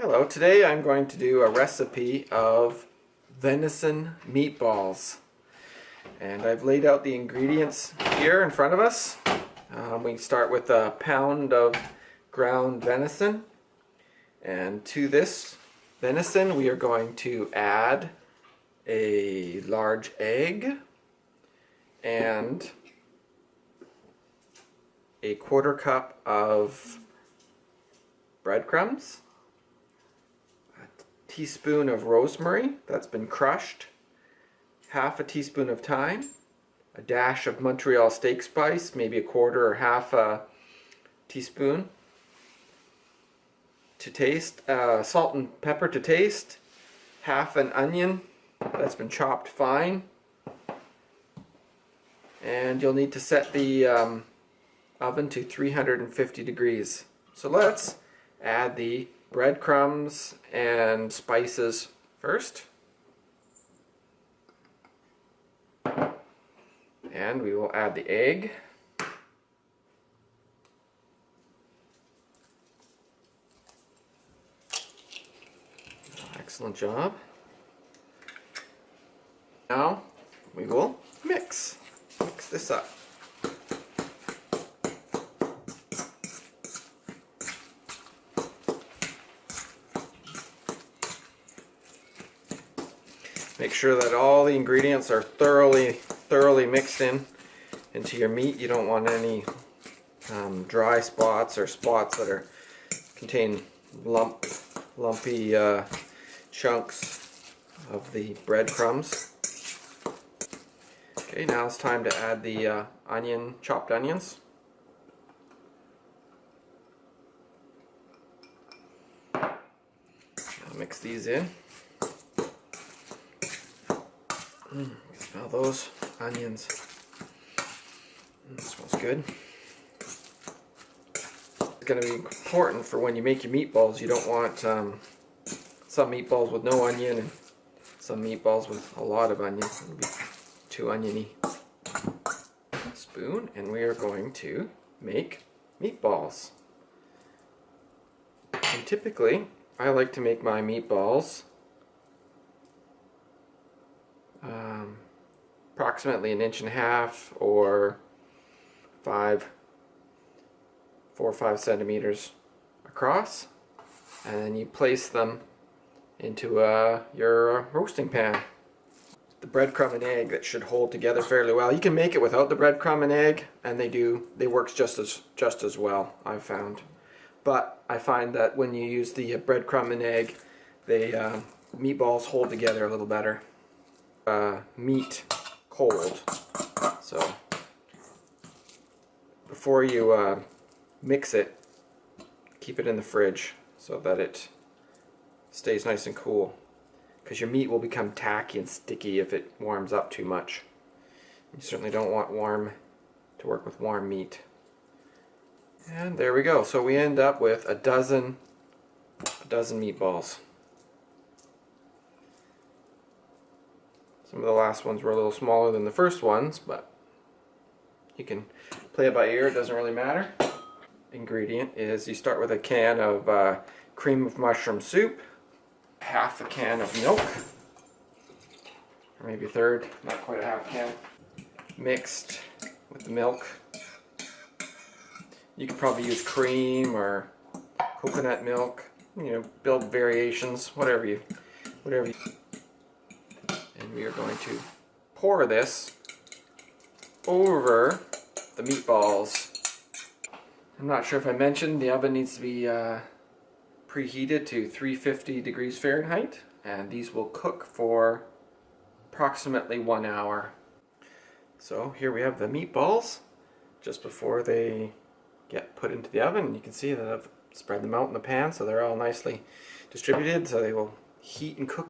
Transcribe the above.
Hello, today I'm going to do a recipe of venison meatballs. And I've laid out the ingredients here in front of us. We start with a pound of ground venison. And to this venison we are going to add a large egg and a 1/4 cup of breadcrumbs, teaspoon of rosemary that's been crushed, half a teaspoon of thyme, a dash of Montreal steak spice, maybe a 1/4 or half a teaspoon to taste, salt and pepper to taste, half an onion that's been chopped fine, and you'll need to set the oven to 350 degrees. So let's add the breadcrumbs and spices first. And we will add the egg. Excellent job. Now we will mix this up. Make sure that all the ingredients are thoroughly mixed into your meat. You don't want any dry spots or spots that contain lumpy chunks of the breadcrumbs. Okay, now it's time to add the chopped onions. I'll mix these in. Smell those onions. That smells good. It's going to be important for when you make your meatballs. You don't want some meatballs with no onion and some meatballs with a lot of onion. It'll be too oniony. Spoon, and we are going to make meatballs. And typically, I like to make my meatballs approximately 1.5 inches or 4 or 5 centimeters across, and then you place them into your roasting pan. The breadcrumb and egg, that should hold together fairly well. You can make it without the breadcrumb and egg, and they work just as well, I've found. But I find that when you use the breadcrumb and egg, meatballs hold together a little better. Meat cold, so before you mix it, keep it in the fridge so that it stays nice and cool, because your meat will become tacky and sticky if it warms up too much. You certainly don't want to work with warm meat. And there we go. So we end up with a dozen meatballs. Some of the last ones were a little smaller than the first ones, but you can play it by ear, it doesn't really matter. Ingredient is you start with a can of cream of mushroom soup, half a can of milk, or maybe a third, not quite a half can, mixed with the milk. You could probably use cream or coconut milk, build variations, whatever you. And we are going to pour this over the meatballs. I'm not sure if I mentioned, the oven needs to be preheated to 350 degrees Fahrenheit, and these will cook for approximately 1 hour. So here we have the meatballs just before they get put into the oven. You can see that I've spread them out in the pan so they're all nicely distributed, so they will heat and cook